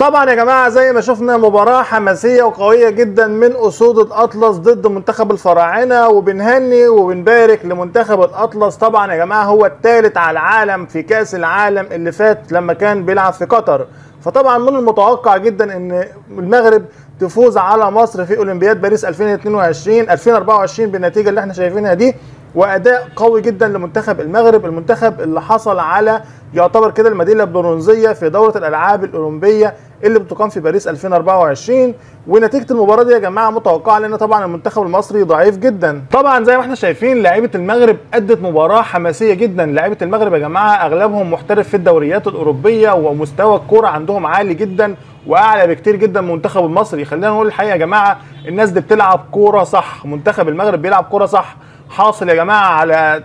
طبعا يا جماعه زي ما شفنا مباراه حماسيه وقويه جدا من اسود الاطلس ضد منتخب الفراعنه، وبنهني وبنبارك لمنتخب الاطلس. طبعا يا جماعه هو الثالث على العالم في كاس العالم اللي فات لما كان بيلعب في قطر، فطبعا من المتوقع جدا ان المغرب تفوز على مصر في اولمبياد باريس 2024 بالنتيجه اللي احنا شايفينها دي. واداء قوي جدا لمنتخب المغرب، المنتخب اللي حصل على يعتبر كده الميداليه البرونزيه في دوره الالعاب الاولمبيه اللي بتقام في باريس 2024. ونتيجه المباراه دي يا جماعه متوقعه، لان طبعا المنتخب المصري ضعيف جدا. طبعا زي ما احنا شايفين لاعيبه المغرب ادت مباراه حماسيه جدا. لاعيبه المغرب يا جماعه اغلبهم محترف في الدوريات الاوروبيه، ومستوى الكوره عندهم عالي جدا واعلى بكتير جدا من المنتخب المصري. خلينا نقول الحقيقه يا جماعه، الناس دي بتلعب كوره صح، منتخب المغرب بيلعب كوره صح. حاصل يا جماعه على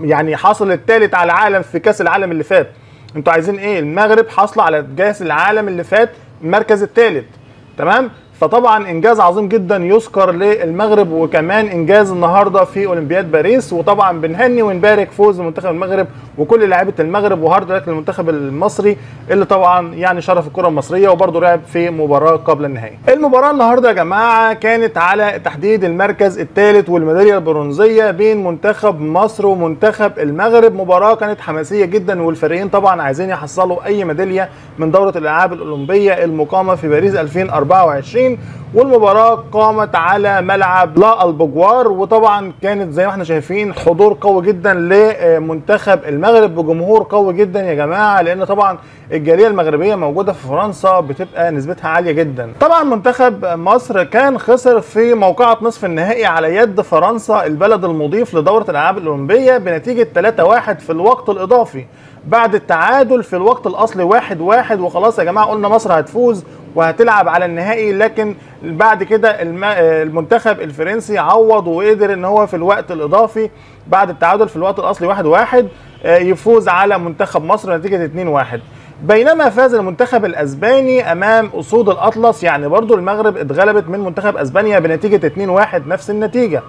يعني حاصل الثالث على العالم في كاس العالم اللي فات. انتوا عايزين ايه؟ المغرب حاصله على كاس العالم اللي فات المركز الثالث، تمام؟ فطبعا انجاز عظيم جدا يذكر للمغرب، وكمان انجاز النهارده في اولمبياد باريس. وطبعا بنهني ونبارك فوز منتخب المغرب وكل لاعيبه المغرب، وهارد لك للمنتخب المصري اللي طبعا يعني شرف الكره المصريه، وبرده لعب في مباراه قبل النهائي. المباراه النهارده يا جماعه كانت على تحديد المركز الثالث والميداليه البرونزيه بين منتخب مصر ومنتخب المغرب. مباراه كانت حماسيه جدا، والفريقين طبعا عايزين يحصلوا اي ميداليه من دوره الالعاب الاولمبيه المقامه في باريس 2024. والمباراة قامت على ملعب لا البجوار، وطبعا كانت زي ما احنا شايفين حضور قوي جدا لمنتخب المغرب بجمهور قوي جدا يا جماعة، لان طبعا الجالية المغربية موجودة في فرنسا بتبقى نسبتها عالية جدا. طبعا منتخب مصر كان خسر في موقعة نصف النهائي على يد فرنسا البلد المضيف لدورة الألعاب الأولمبية بنتيجة 3-1 في الوقت الإضافي، بعد التعادل في الوقت الأصلي 1-1. وخلاص يا جماعة قلنا مصر هتفوز وهتلعب على النهائي، لكن بعد كده المنتخب الفرنسي عوض وقدر ان هو في الوقت الاضافي بعد التعادل في الوقت الاصلي 1-1 يفوز على منتخب مصر نتيجه 2-1. بينما فاز المنتخب الاسباني امام اسود الاطلس، يعني برضو المغرب اتغلبت من منتخب اسبانيا بنتيجه 2-1 نفس النتيجه.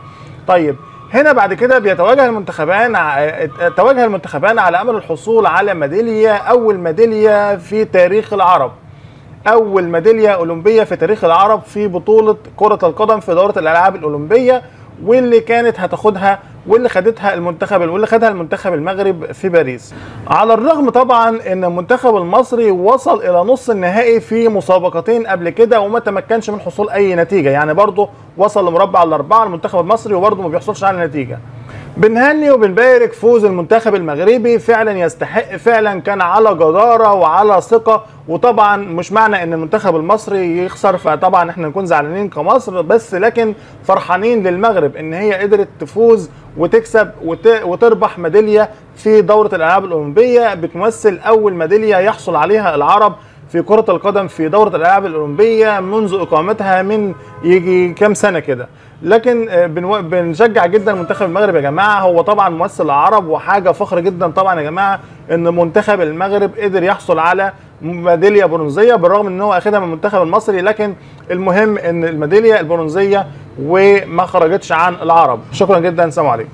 طيب هنا بعد كده بيتواجه المنتخبان على امل الحصول على ميداليه، اول ميداليه في تاريخ العرب، أول ميدالية أولمبية في تاريخ العرب في بطولة كرة القدم في دورة الألعاب الأولمبية، واللي كانت هتاخدها واللي خدها المنتخب المغرب في باريس. على الرغم طبعا ان المنتخب المصري وصل الى نص النهائي في مسابقتين قبل كده وما تمكنش من حصول اي نتيجة، يعني برضه وصل لمربع الاربعة المنتخب المصري وبرضه ما بيحصلش على نتيجة. بنهني وبنبارك فوز المنتخب المغربي، فعلا يستحق، فعلا كان على جدارة وعلى ثقة. وطبعا مش معنى ان المنتخب المصري يخسر فطبعا احنا نكون زعلانين كمصر بس، لكن فرحانين للمغرب ان هي قدرت تفوز وتكسب وتربح ميدالية في دورة الألعاب الأولمبية، بتمثل أول ميدالية يحصل عليها العرب في كرة القدم في دورة الألعاب الأولمبية منذ إقامتها من يجي كام سنة كده. لكن بنشجع جدا منتخب المغرب يا جماعة، هو طبعا ممثل العرب وحاجة فخر جدا طبعا يا جماعة ان منتخب المغرب قدر يحصل على ميدالية برونزية بالرغم ان هو اخدها من المنتخب المصري، لكن المهم ان الميدالية البرونزية وما خرجتش عن العرب. شكرا جدا، سلام عليكم.